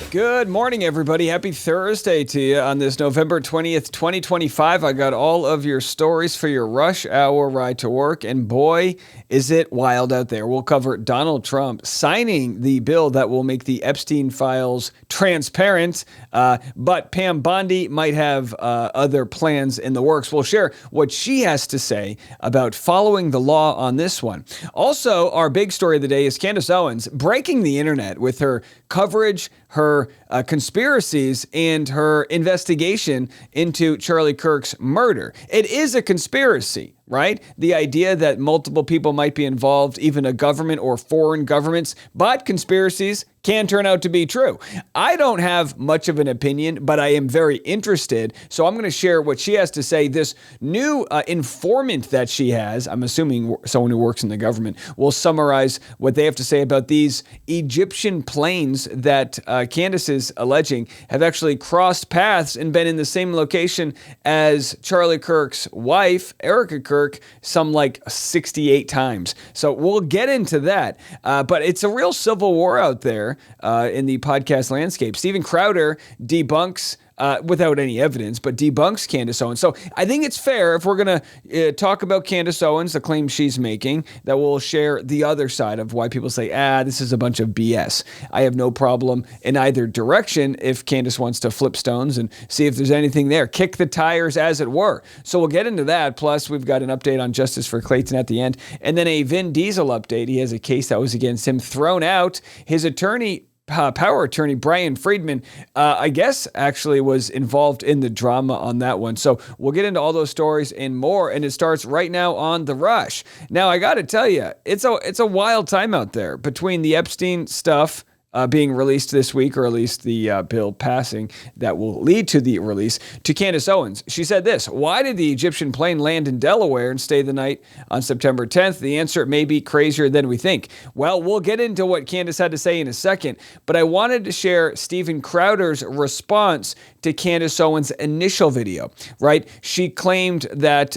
Good morning, everybody. Happy Thursday to you on this November 20th, 2025. I got all of your stories for your rush hour ride to work, and boy, is it wild out there. We'll cover Donald Trump signing the bill that will make the Epstein files transparent, but Pam Bondi might have other plans in the works. We'll share what she has to say about following the law on this one. Also, our big story of the day is Candace Owens breaking the internet with her coverage, her conspiracies, and her investigation into Charlie Kirk's murder. It is a conspiracy, right? The idea that multiple people might be involved, even a government or foreign governments, but conspiracies can turn out to be true. I don't have much of an opinion, but I am very interested. So I'm going to share what she has to say. This new informant that she has, I'm assuming someone who works in the government, will summarize what they have to say about these Egyptian planes that Candace is alleging have actually crossed paths and been in the same location as Charlie Kirk's wife, Erica Kirk, some like 68 times. So we'll get into that. But it's a real civil war out there in the podcast landscape. Steven Crowder debunks without any evidence, but debunks Candace Owens. So I think it's fair, if we're going to talk about Candace Owens, the claim she's making, that we'll share the other side of why people say, this is a bunch of BS. I have no problem in either direction if Candace wants to flip stones and see if there's anything there. Kick the tires, as it were. So we'll get into that. Plus, we've got an update on justice for Clayton at the end. And then a Vin Diesel update. He has a case that was against him thrown out. His power attorney, Brian Friedman, I guess actually was involved in the drama on that one. So we'll get into all those stories and more, and it starts right now on The Rush. Now, I got to tell you, it's a wild time out there between the Epstein stuff being released this week, or at least the bill passing that will lead to the release, to Candace Owens. She said this: why did the Egyptian plane land in Delaware and stay the night on September 10th? The answer may be crazier than we think. Well, we'll get into what Candace had to say in a second, but I wanted to share Steven Crowder's response to Candace Owens' initial video, right? She claimed that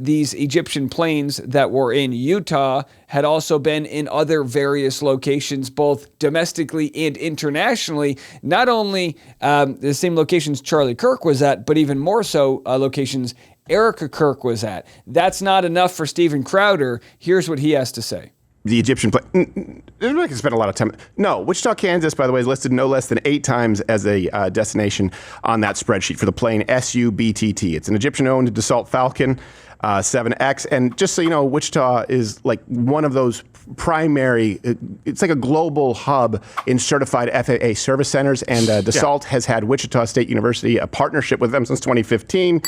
these Egyptian planes that were in Utah had also been in other various locations, both domestically and internationally, not only the same locations Charlie Kirk was at, but even more so locations Erica Kirk was at. That's not enough for Steven Crowder. Here's what he has to say. The Egyptian plane. I can spend a lot of time. No, Wichita, Kansas, by the way, is listed no less than 8 times as a destination on that spreadsheet for the plane SUBTT. It's an Egyptian-owned Dassault Falcon 7X. And just so you know, Wichita is like one of those primary, it's like a global hub in certified FAA service centers. And Dassault has had Wichita State University, a partnership with them since 2015.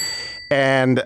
And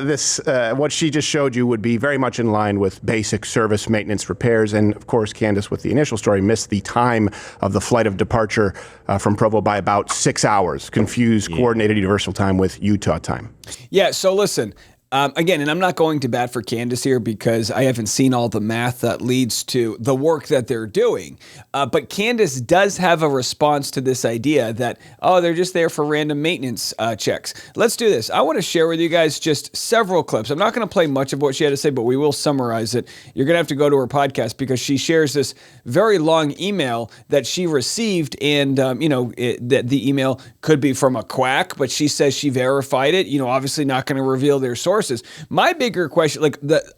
this, what she just showed you, would be very much in line with basic service, maintenance, repairs. And of course, Candace, with the initial story, missed the time of the flight of departure from Provo by about 6 hours. Confused coordinated universal time with Utah time. Yeah, so listen. Again, and I'm not going to bat for Candace here because I haven't seen all the math that leads to the work that they're doing. But Candace does have a response to this idea that, they're just there for random maintenance checks. Let's do this. I want to share with you guys just several clips. I'm not going to play much of what she had to say, but we will summarize it. You're going to have to go to her podcast because she shares this very long email that she received. And, the email could be from a quack, but she says she verified it. Obviously not going to reveal their source. My bigger question,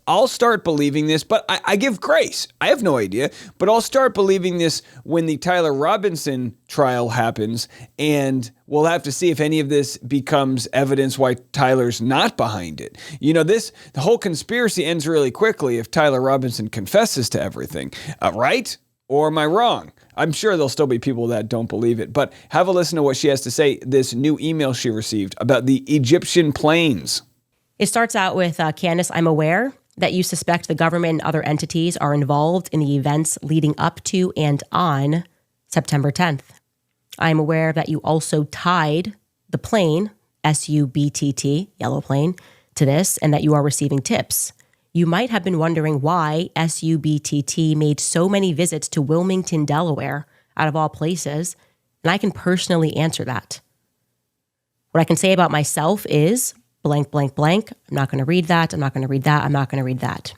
I'll start believing this, but I give grace. I have no idea, but I'll start believing this when the Tyler Robinson trial happens, and we'll have to see if any of this becomes evidence why Tyler's not behind it. The whole conspiracy ends really quickly if Tyler Robinson confesses to everything, right? Or am I wrong? I'm sure there'll still be people that don't believe it, but have a listen to what she has to say, this new email she received about the Egyptian planes. It starts out with, Candace, I'm aware that you suspect the government and other entities are involved in the events leading up to and on September 10th. I'm aware that you also tied the plane, SUBTT, yellow plane, to this, and that you are receiving tips. You might have been wondering why SUBTT made so many visits to Wilmington, Delaware, out of all places, and I can personally answer that. What I can say about myself is blank, blank, blank. I'm not going to read that. I'm not going to read that. I'm not going to read that.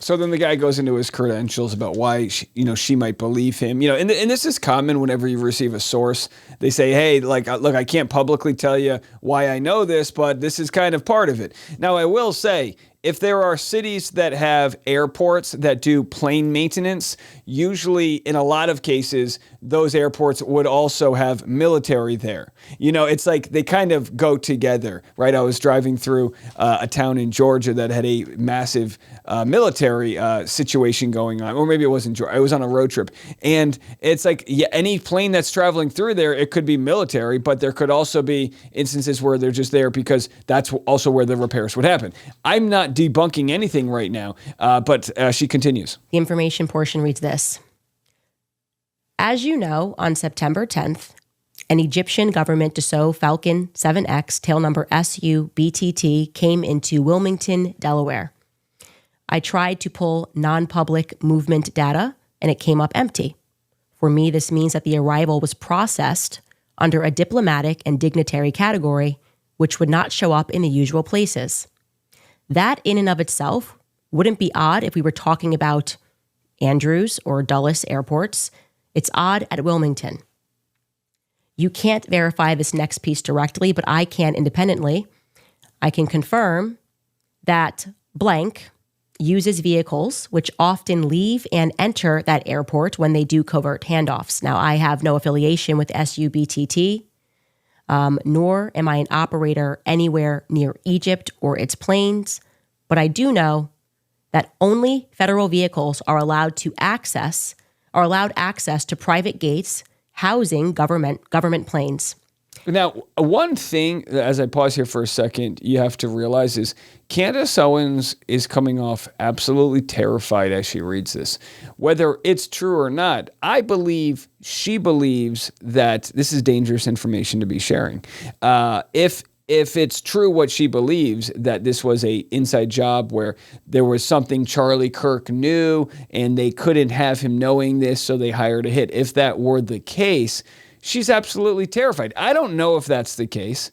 So then the guy goes into his credentials about why she might believe him. And this is common whenever you receive a source. They say, hey, look, I can't publicly tell you why I know this, but this is kind of part of it. Now, I will say, if there are cities that have airports that do plane maintenance, usually in a lot of cases, those airports would also have military there. It's like they kind of go together, right? I was driving through a town in Georgia that had a massive military situation going on, or maybe it wasn't Georgia. I was on a road trip, and it's like, yeah, any plane that's traveling through there, it could be military, but there could also be instances where they're just there because that's also where the repairs would happen. I'm not debunking anything right now, but she continues. The information portion reads this. As you know, on September 10th, an Egyptian government Dassault Falcon 7X, tail number SU-BTT, came into Wilmington, Delaware. I tried to pull non-public movement data, and it came up empty. For me, this means that the arrival was processed under a diplomatic and dignitary category, which would not show up in the usual places. That in and of itself wouldn't be odd if we were talking about Andrews or Dulles airports. It's odd at Wilmington. You can't verify this next piece directly, but I can independently. I can confirm that blank uses vehicles which often leave and enter that airport when they do covert handoffs. Now, I have no affiliation with SUBTT, nor am I an operator anywhere near Egypt or its planes, but I do know that only federal vehicles are allowed access to private gates housing government planes. Now, one thing, as I pause here for a second, you have to realize is Candace Owens is coming off absolutely terrified as she reads this. Whether it's true or not, I believe she believes that this is dangerous information to be sharing. If it's true what she believes, that this was a inside job where there was something Charlie Kirk knew and they couldn't have him knowing this, so they hired a hit. If that were the case, she's absolutely terrified. I don't know if that's the case.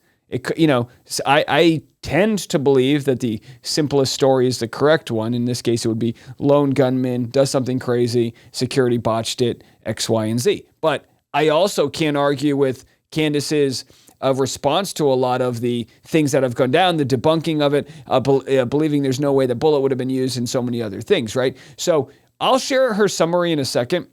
I tend to believe that the simplest story is the correct one. In this case, it would be lone gunman, does something crazy, security botched it, X, Y, and Z. But I also can't argue with Candace's response to a lot of the things that have gone down, the debunking of it, believing there's no way the bullet would have been used, and so many other things, right? So I'll share her summary in a second.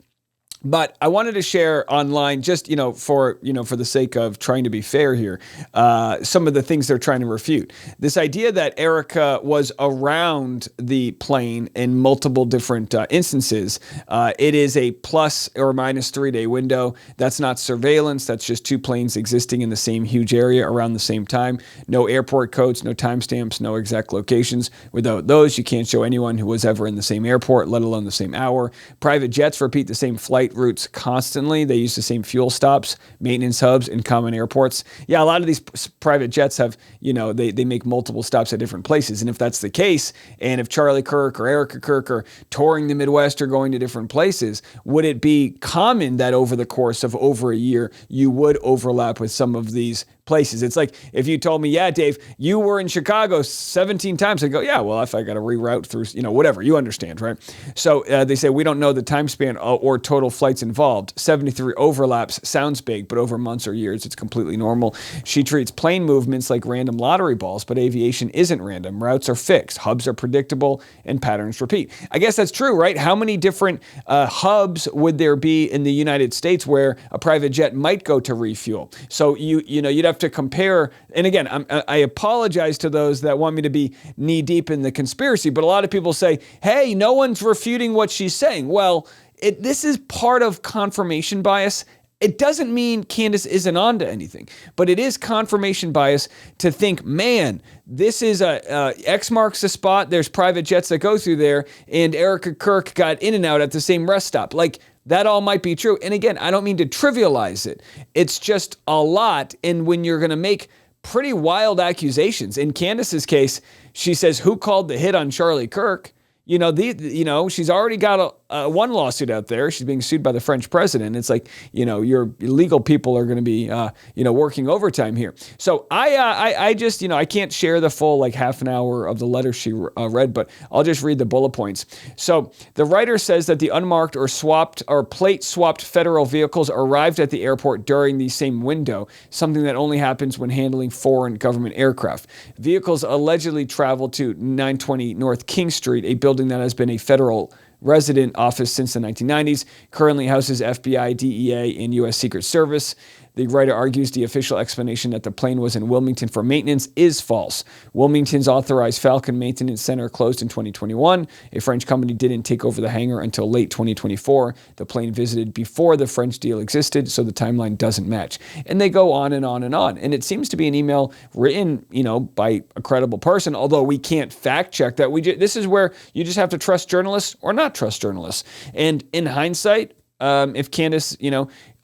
But I wanted to share online, just for the sake of trying to be fair here, some of the things they're trying to refute. This idea that Erica was around the plane in multiple different instances. It is a plus or minus 3-day window. That's not surveillance. That's just two planes existing in the same huge area around the same time. No airport codes, no timestamps, no exact locations. Without those, you can't show anyone who was ever in the same airport, let alone the same hour. Private jets repeat the same flight routes constantly. They use the same fuel stops, maintenance hubs, and common airports. Yeah, a lot of these private jets have, they make multiple stops at different places. And if that's the case, and if Charlie Kirk or Erica Kirk are touring the Midwest or going to different places, would it be common that over the course of over a year, you would overlap with some of these places? It's like if you told me, yeah, Dave, you were in Chicago 17 times, I'd go, yeah, well, if I got to reroute through, whatever, you understand, right? So they say, we don't know the time span or total flights involved. 73 overlaps sounds big, but over months or years, it's completely normal. She treats plane movements like random lottery balls, but aviation isn't random. Routes are fixed, hubs are predictable, and patterns repeat. I guess that's true, right? How many different hubs would there be in the United States where a private jet might go to refuel? So you'd have to compare. And again, I apologize to those that want me to be knee deep in the conspiracy, but a lot of people say, hey, no one's refuting what she's saying. Well, this is part of confirmation bias. It doesn't mean Candace isn't onto anything, but it is confirmation bias to think, man, this is X marks the spot. There's private jets that go through there, and Erica Kirk got in and out at the same rest stop. Like, that all might be true. And again, I don't mean to trivialize it. It's just a lot. And when you're going to make pretty wild accusations, in Candace's case, she says, who called the hit on Charlie Kirk? She's already got one lawsuit out there. She's being sued by the French president. It's like, your legal people are going to be, working overtime here. So I just, I can't share the full half an hour of the letter she read, but I'll just read the bullet points. So the writer says that the unmarked or plate swapped federal vehicles arrived at the airport during the same window, something that only happens when handling foreign government aircraft. Vehicles allegedly traveled to 920 North King Street, a building that has been a federal resident office since the 1990s, currently houses FBI, DEA, and U.S. Secret Service. The writer argues the official explanation that the plane was in Wilmington for maintenance is false. Wilmington's authorized Falcon Maintenance Center closed in 2021. A French company didn't take over the hangar until late 2024. The plane visited before the French deal existed, so the timeline doesn't match. And they go on and on and on. And it seems to be an email written, by a credible person, although we can't fact check that. This is where you just have to trust journalists or not trust journalists. And in hindsight, if Candace,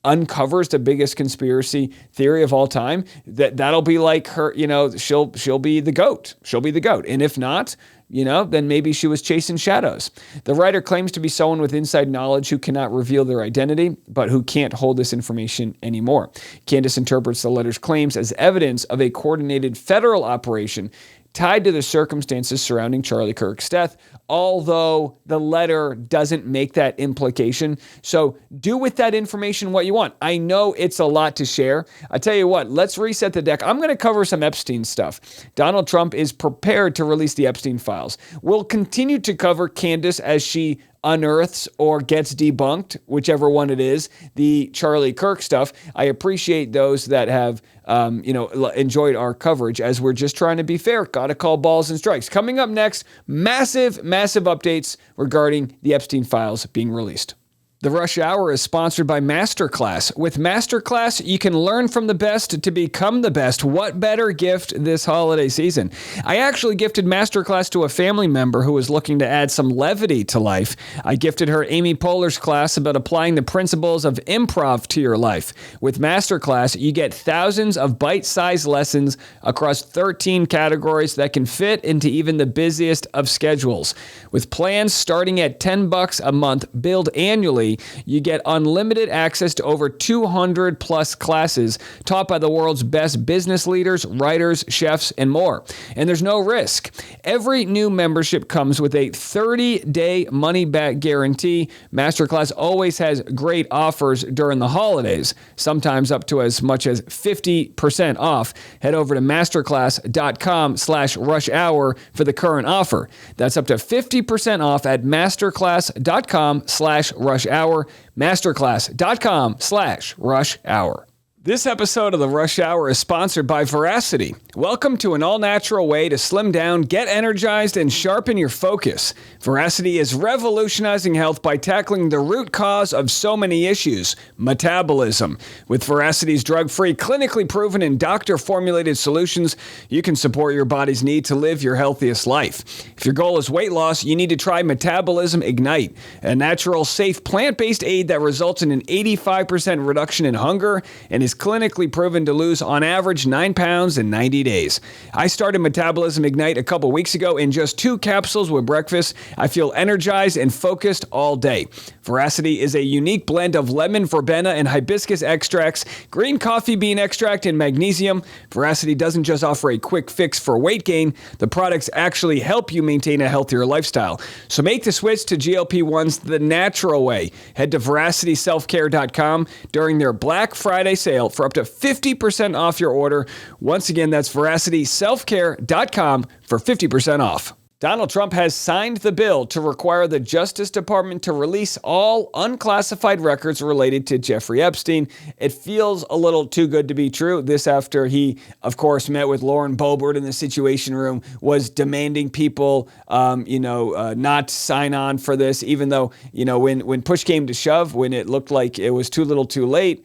uncovers the biggest conspiracy theory of all time, that'll be like her, she'll be the GOAT. She'll be the GOAT. And if not, then maybe she was chasing shadows. The writer claims to be someone with inside knowledge who cannot reveal their identity, but who can't hold this information anymore. Candace interprets the letter's claims as evidence of a coordinated federal operation tied to the circumstances surrounding Charlie Kirk's death, although the letter doesn't make that implication. So do with that information what you want. I know it's a lot to share. I tell you what, let's reset the deck. I'm going to cover some Epstein stuff. Donald Trump is prepared to release the Epstein files. We'll continue to cover Candace as she unearths or gets debunked, whichever one it is, the Charlie Kirk stuff. I appreciate those that have, enjoyed our coverage, as we're just trying to be fair. Got to call balls and strikes. Coming up next, massive updates regarding the Epstein files being released. The Rush Hour is sponsored by Masterclass. With Masterclass, you can learn from the best to become the best. What better gift this holiday season? I actually gifted Masterclass to a family member who was looking to add some levity to life. I gifted her Amy Poehler's class about applying the principles of improv to your life. With Masterclass, you get thousands of bite-sized lessons across 13 categories that can fit into even the busiest of schedules. With plans starting at $10 a month, billed annually, you get unlimited access to over 200 plus classes taught by the world's best business leaders, writers, chefs, and more. And there's no risk. Every new membership comes with a 30-day money-back guarantee. Masterclass always has great offers during the holidays, sometimes up to as much as 50% off. Head over to masterclass.com/rush hour for the current offer. That's up to 50% off at masterclass.com/rush hour. Masterclass.com/rush hour. This episode of the Rush Hour is sponsored by Veracity. Welcome to an all-natural way to slim down, get energized, and sharpen your focus. Veracity is revolutionizing health by tackling the root cause of so many issues, metabolism. With Veracity's drug-free, clinically proven, and doctor-formulated solutions, you can support your body's need to live your healthiest life. If your goal is weight loss, you need to try Metabolism Ignite, a natural, safe, plant-based aid that results in an 85% reduction in hunger and is clinically proven to lose on average 9 pounds in 90 days. I started Metabolism Ignite a couple weeks ago in just 2 capsules with breakfast. I feel energized and focused all day. Veracity is a unique blend of lemon, verbena, and hibiscus extracts, green coffee bean extract, and magnesium. Veracity doesn't just offer a quick fix for weight gain. The products actually help you maintain a healthier lifestyle. So make the switch to GLP-1s the natural way. Head to veracityselfcare.com during their Black Friday sale for up to 50% off your order. Once again, that's veracityselfcare.com for 50% off. Donald Trump has signed the bill to require the Justice Department to release all unclassified records related to Jeffrey Epstein. It feels a little too good to be true. This after he, of course, met with Lauren Boebert in the Situation Room, was demanding people, not sign on for this, even though, when push came to shove, when it looked like it was too little too late,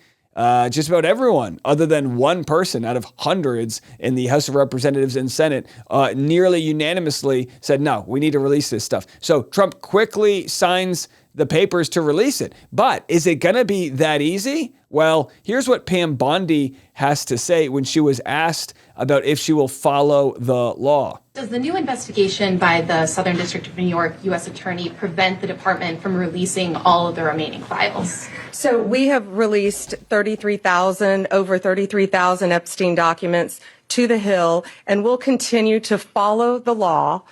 just about everyone, other than one person out of hundreds in the House of Representatives and Senate, nearly unanimously said, no, we need to release this stuff. So Trump quickly signs the papers to release it. But is it going to be that easy? Well, here's what Pam Bondi has to say when she was asked about if she will follow the law. Does the new investigation by the Southern District of New York U.S. Attorney prevent the department from releasing all of the remaining files? So we have released over 33,000 Epstein documents to the Hill, and we'll continue to follow the law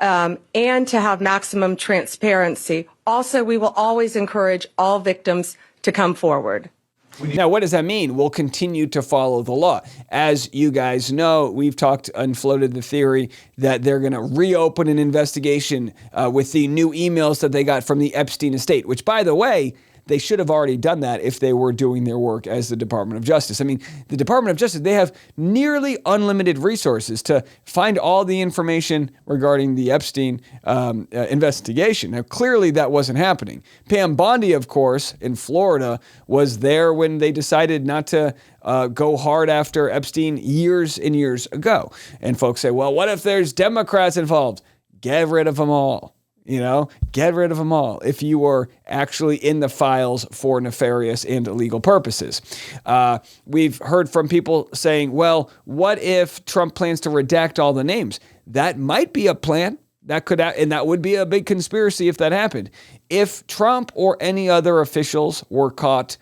and to have maximum transparency. Also, we will always encourage all victims to come forward. Now, what does that mean? We'll continue to follow the law. As you guys know, we've talked and floated the theory that they're going to reopen an investigation with the new emails that they got from the Epstein estate, which, by the way, they should have already done that if they were doing their work as the Department of Justice. I mean, the Department of Justice, they have nearly unlimited resources to find all the information regarding the Epstein investigation. Now, clearly that wasn't happening. Pam Bondi, of course, in Florida, was there when they decided not to go hard after Epstein years and years ago. And folks say, well, what if there's Democrats involved? Get rid of them all. Get rid of them all if you were actually in the files for nefarious and illegal purposes. We've heard from people saying, well, what if Trump plans to redact all the names? That might be a plan. And that would be a big conspiracy if that happened. If Trump or any other officials were caught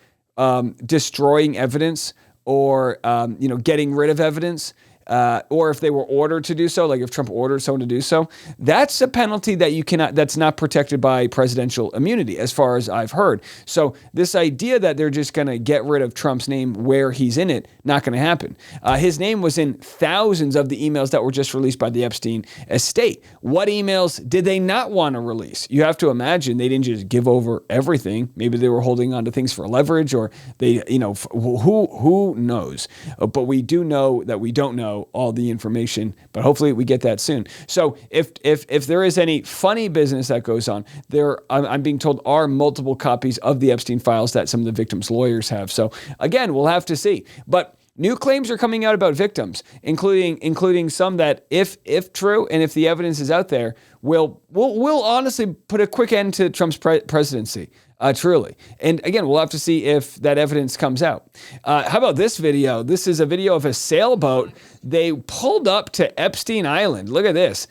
destroying evidence or getting rid of evidence, or if they were ordered to do so, like if Trump ordered someone to do so, that's a penalty that's not protected by presidential immunity, as far as I've heard. So this idea that they're just going to get rid of Trump's name where he's in it, not going to happen. His name was in thousands of the emails that were just released by the Epstein estate. What emails did they not want to release? You have to imagine they didn't just give over everything. Maybe they were holding on to things for leverage, or they, who knows? But we do know that we don't know all the information, but hopefully we get that soon. So if there is any funny business that goes on, I'm being told are multiple copies of the Epstein files that some of the victims' lawyers have. So again, we'll have to see. But new claims are coming out about victims, including some that, if true and if the evidence is out there, will honestly put a quick end to Trump's presidency. Truly. And again, we'll have to see if that evidence comes out. How about this video? This is a video of a sailboat. They pulled up to Epstein Island. Look at this.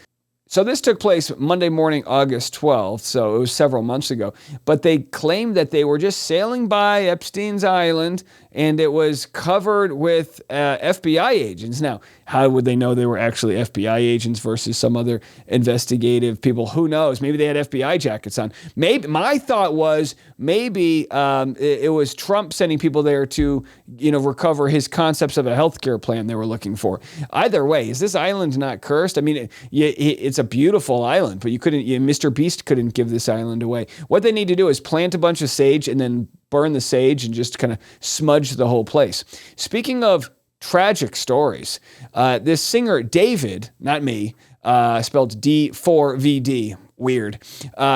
So this took place Monday morning, August 12th, so it was several months ago. But they claimed that they were just sailing by Epstein's Island, and it was covered with FBI agents. Now, how would they know they were actually FBI agents versus some other investigative people? Who knows? Maybe they had FBI jackets on. Maybe my thought was it was Trump sending people there to recover his concepts of a healthcare plan they were looking for. Either way, is this island not cursed? I mean, it's a beautiful island, but Mr. Beast couldn't give this island away. What they need to do is plant a bunch of sage and then burn the sage and just kind of smudge the whole place. Speaking of tragic stories, this singer David, not me, spelled D4VD, weird.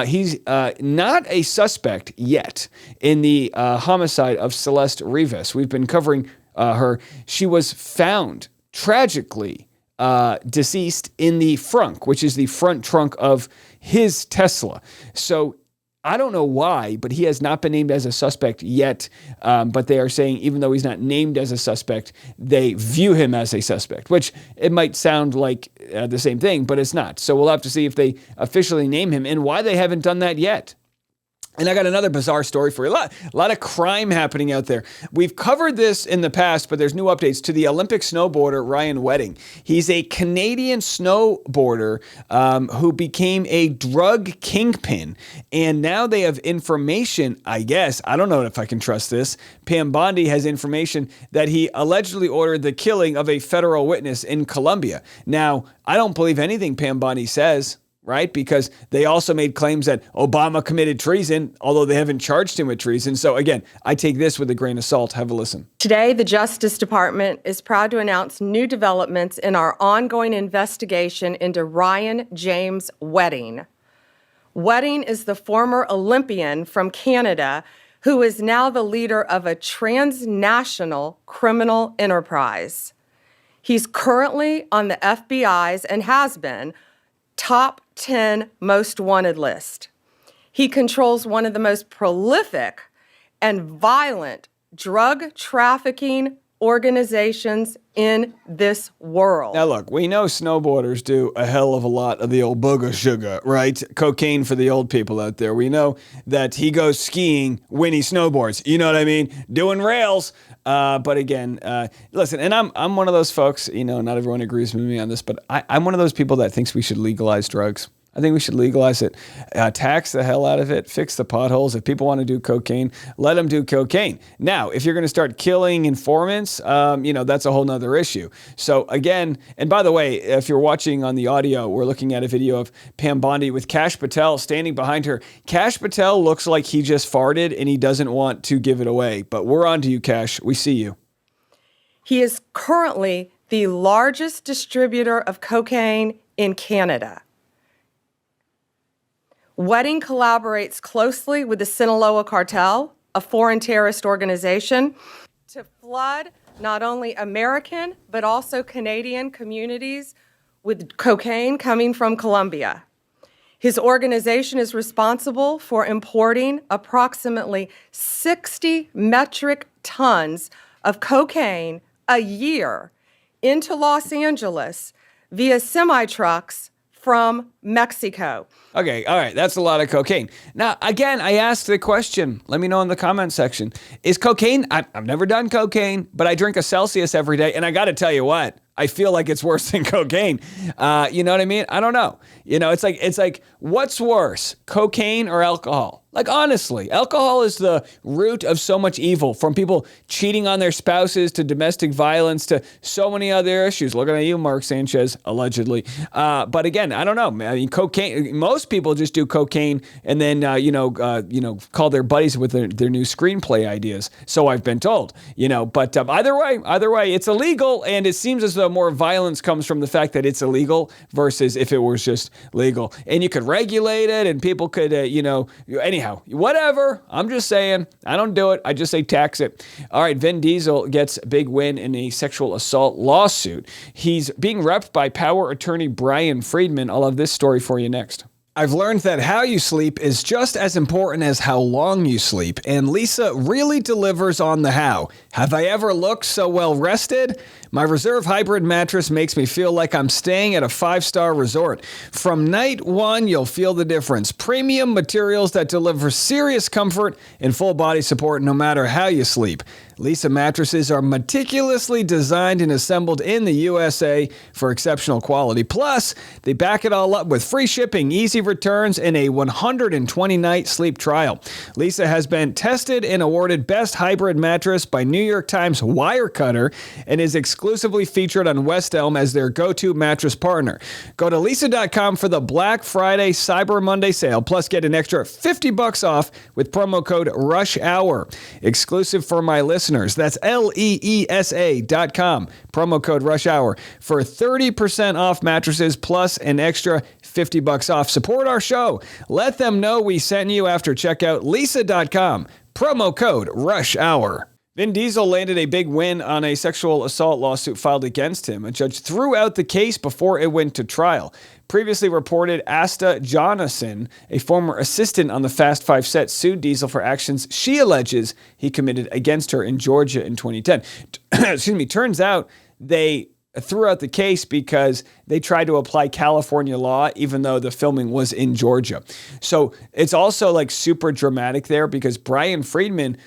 He's not a suspect yet in the homicide of Celeste Rivas. We've been covering her. She was found tragically deceased in the frunk, which is the front trunk of his Tesla. So I don't know why, but he has not been named as a suspect yet. But they are saying even though he's not named as a suspect, they view him as a suspect, which it might sound like the same thing, but it's not. So we'll have to see if they officially name him and why they haven't done that yet. And I got another bizarre story for you. A lot of crime happening out there. We've covered this in the past, but there's new updates to the Olympic snowboarder Ryan Wedding. He's a Canadian snowboarder who became a drug kingpin. And now they have information, I guess, I don't know if I can trust this. Pam Bondi has information that he allegedly ordered the killing of a federal witness in Colombia. Now, I don't believe anything Pam Bondi says, right? Because they also made claims that Obama committed treason, although they haven't charged him with treason. So again, I take this with a grain of salt. Have a listen. Today, the Justice Department is proud to announce new developments in our ongoing investigation into Ryan James Wedding. Wedding is the former Olympian from Canada who is now the leader of a transnational criminal enterprise. He's currently on the FBI's and has been top 10 most wanted list. He controls one of the most prolific and violent drug trafficking organizations in this world. Now, look, we know snowboarders do a hell of a lot of the old booger sugar, right? Cocaine for the old people out there. We know that he goes skiing when he snowboards. You know what I mean? Doing rails. But again, listen, and I'm one of those folks, not everyone agrees with me on this, but I'm one of those people that thinks we should legalize drugs. I think we should legalize it, tax the hell out of it, fix the potholes. If people want to do cocaine, let them do cocaine. Now, if you're going to start killing informants, that's a whole nother issue. So again, and by the way, if you're watching on the audio, we're looking at a video of Pam Bondi with Kash Patel standing behind her. Kash Patel looks like he just farted and he doesn't want to give it away. But we're on to you, Kash. We see you. He is currently the largest distributor of cocaine in Canada. Wedding collaborates closely with the Sinaloa Cartel, a foreign terrorist organization, to flood not only American but also Canadian communities with cocaine coming from Colombia. His organization is responsible for importing approximately 60 metric tons of cocaine a year into Los Angeles via semi-trucks from Mexico. Okay, all right, that's a lot of cocaine. Now, again, I asked the question. Let me know in the comment section. Is cocaine, I've never done cocaine, but I drink a Celsius every day, and I got to tell you what, I feel like it's worse than cocaine. You know what I mean? I don't know. It's like, what's worse, cocaine or alcohol? Like, honestly, alcohol is the root of so much evil, from people cheating on their spouses to domestic violence to so many other issues. Looking at you, Mark Sanchez, allegedly. But again, I don't know. I mean, cocaine, most people just do cocaine and then, call their buddies with their new screenplay ideas. So I've been told, but either way, it's illegal. And it seems as though more violence comes from the fact that it's illegal versus if it was just legal. And you could regulate it and people could, anyhow, whatever. I'm just saying, I don't do it. I just say tax it. All right, Vin Diesel gets a big win in a sexual assault lawsuit. He's being repped by power attorney Brian Friedman. I'll have this story for you next. I've learned that how you sleep is just as important as how long you sleep, and Lisa really delivers on the how. Have I ever looked so well rested? My Reserve Hybrid mattress makes me feel like I'm staying at a 5-star resort. From night one, you'll feel the difference. Premium materials that deliver serious comfort and full body support no matter how you sleep. Lisa mattresses are meticulously designed and assembled in the USA for exceptional quality. Plus, they back it all up with free shipping, easy returns, and a 120-night sleep trial. Lisa has been tested and awarded Best Hybrid Mattress by New York Times Wirecutter and is exclusively featured on West Elm as their go-to mattress partner. Go to lisa.com for the Black Friday Cyber Monday sale, plus get an extra $50 off with promo code RUSHHOUR. Exclusive for my listeners. That's LEESA.com. Promo code RUSHHOUR for 30% off mattresses plus an extra $50 off. Support our show. Let them know we sent you after checkout. Lisa.com. Promo code RUSHHOUR. Vin Diesel landed a big win on a sexual assault lawsuit filed against him. A judge threw out the case before it went to trial. Previously reported, Asta Jonasson, a former assistant on the Fast Five set, sued Diesel for actions she alleges he committed against her in Georgia in 2010. Excuse me. Turns out they threw out the case because they tried to apply California law, even though the filming was in Georgia. So it's also like super dramatic there because Brian Friedman,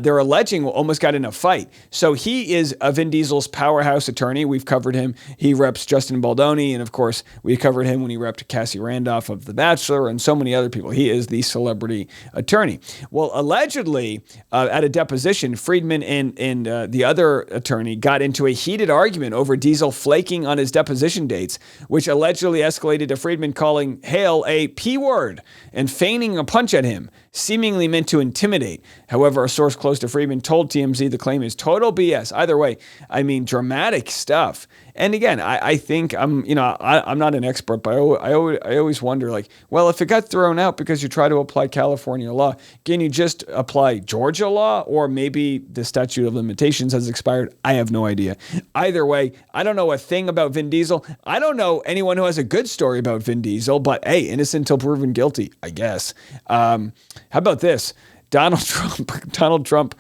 they're alleging almost got in a fight. So he is Vin Diesel's powerhouse attorney. We've covered him. He reps Justin Baldoni. And of course, we covered him when he repped Cassie Randolph of The Bachelor and so many other people. He is the celebrity attorney. Well, allegedly, at a deposition, Friedman and the other attorney got into a heated argument over Diesel flaking on his deposition dates, which allegedly escalated to Friedman calling Hale a P word and feigning a punch at him, seemingly meant to intimidate. However, a source source close to Friedman told TMZ the claim is total BS. Either way, I mean, dramatic stuff. And again, I think I'm not an expert, but I always wonder, like, well, if it got thrown out because you try to apply California law, can you just apply Georgia law? Or maybe the statute of limitations has expired. I have no idea. Either way, I don't know a thing about Vin Diesel. I don't know anyone who has a good story about Vin Diesel, but hey, innocent until proven guilty, I guess. How about this? Donald Trump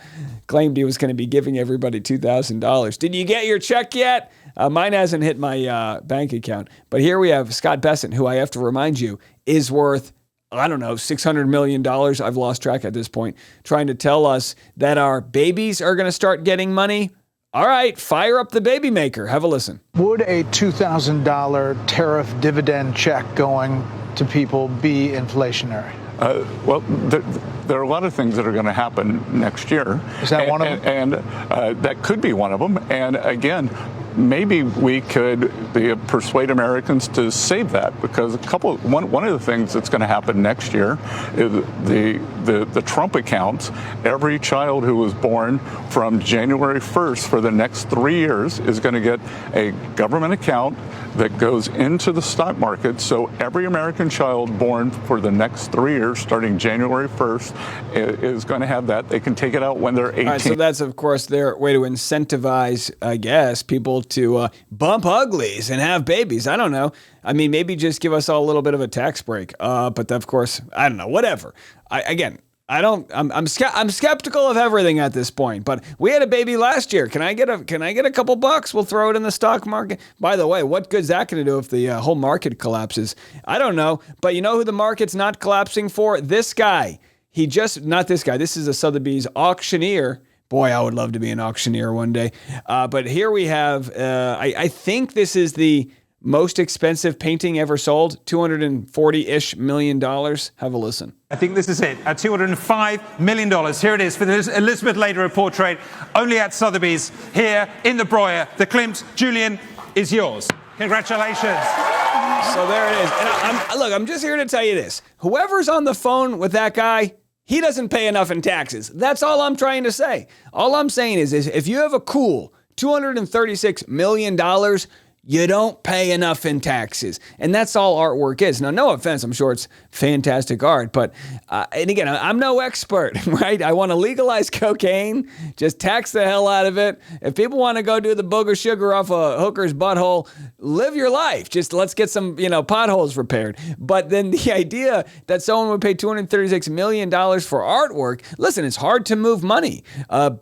claimed he was going to be giving everybody $2,000. Did you get your check yet? Mine hasn't hit my bank account. But here we have Scott Bessent, who I have to remind you is worth, I don't know, $600 million. I've lost track at this point, trying to tell us that our babies are going to start getting money. All right, fire up the baby maker. Have a listen. Would a $2,000 tariff dividend check going to people be inflationary? Well, there are a lot of things that are going to happen next year. Is that one of them? And that could be one of them. And again, maybe we could persuade Americans to save that, because one of the things that's going to happen next year is the Trump accounts. Every child who was born from January 1st for the next 3 years is going to get a government account that goes into the stock market. So every American child born for the next 3 years, starting January 1st, is going to have that. They can take it out when they're 18. All right, so that's, of course, their way to incentivize, I guess, people to bump uglies and have babies. I don't know. I mean, maybe just give us all a little bit of a tax break. But of course, I don't know. Whatever. I'm skeptical of everything at this point. But we had a baby last year. Can I get a couple bucks? We'll throw it in the stock market. By the way, what good's that going to do if the whole market collapses? I don't know. But you know who the market's not collapsing for? This guy. Not this guy. This is a Sotheby's auctioneer. Boy, I would love to be an auctioneer one day. But here we have, I think this is the most expensive painting ever sold, $240-ish million. Have a listen. I think this is it, at $205 million. Here it is for the Elizabeth Lederer portrait, only at Sotheby's, here in the Breuer. The Klimt, Julian, is yours. Congratulations. So there it is. And I'm just here to tell you this. Whoever's on the phone with that guy, he doesn't pay enough in taxes. That's all I'm trying to say. All I'm saying is if you have a cool $236 million, you don't pay enough in taxes. And that's all artwork is. Now, no offense, I'm sure it's fantastic art. But, and again, I'm no expert, right? I want to legalize cocaine, just tax the hell out of it. If people want to go do the booger sugar off a hooker's butthole, live your life. Just let's get some, potholes repaired. But then the idea that someone would pay $236 million for artwork, listen, it's hard to move money.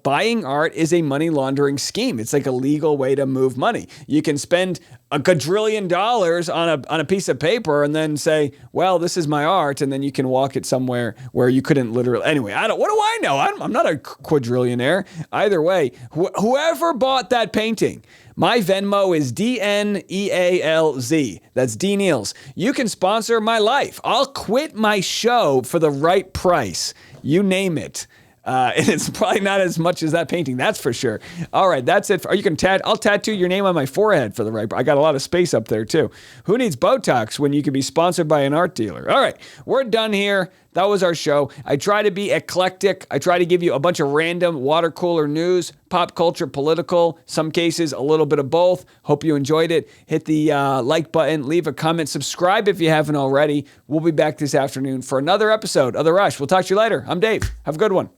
Buying art is a money laundering scheme. It's like a legal way to move money. You can spend a quadrillion dollars on a piece of paper and then say, well, this is my art, and then you can walk it somewhere where you couldn't literally. Anyway, what do I know? I'm not a quadrillionaire. Either way, whoever bought that painting, my Venmo is DNEALZ. That's D Niels. You can sponsor my life. I'll quit my show for the right price. You name it. And it's probably not as much as that painting, that's for sure. All right, that's it. I'll tattoo your name on my forehead for the right. I got a lot of space up there too. Who needs Botox when you can be sponsored by an art dealer? All right, we're done here. That was our show. I try to be eclectic. I try to give you a bunch of random water cooler news, pop culture, political, some cases a little bit of both. Hope you enjoyed it. Hit the like button, leave a comment, subscribe if you haven't already. We'll be back this afternoon for another episode of The Rush. We'll talk to you later. I'm Dave. Have a good one.